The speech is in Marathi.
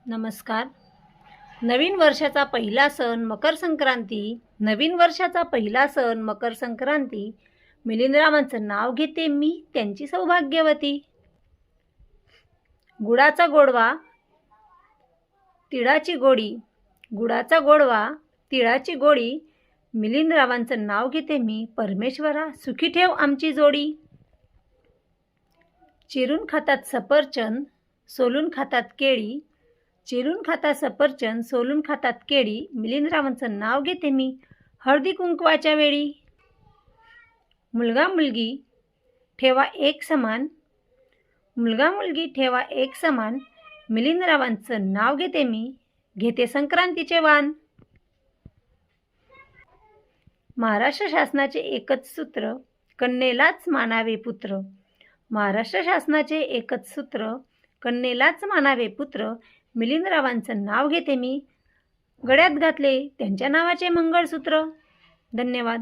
नमस्कार. नवीन वर्षाचा पहिला सण मकर संक्रांती. नवीन वर्षाचा पहिला सण मकर संक्रांती. मिलिंदरावांचं नाव घेते मी, त्यांची सौभाग्यवती. गुळाचा गोडवा तिळाची गोडी. गुळाचा गोडवा तिळाची गोडी. मिलिंदरावांचं नाव घेते मी, परमेश्वरा सुखी ठेव आमची जोडी. चिरून खातात सफरचंद, सोलून खातात केळी. चिरून खातात सफरचंद, सोलून खातात केळी. मिलिंदरावांचं नाव घेते मी, हळदी कुंकवाच्या वेळी. मुलगा मुलगी ठेवा एक समान. मुलगा मुलगी ठेवा एक समान. मिलिंदरावांचं नाव घेते मी, घेते संक्रांतीचे वाण. महाराष्ट्र शासनाचे एकच सूत्र, कन्येलाच मानावे पुत्र. महाराष्ट्र शासनाचे एकच सूत्र, कन्येलाच मानावे पुत्र. मिलिंदरावांचं नाव घेते मी, गळ्यात घातले त्यांच्या नावाचे मंगळसूत्र. धन्यवाद.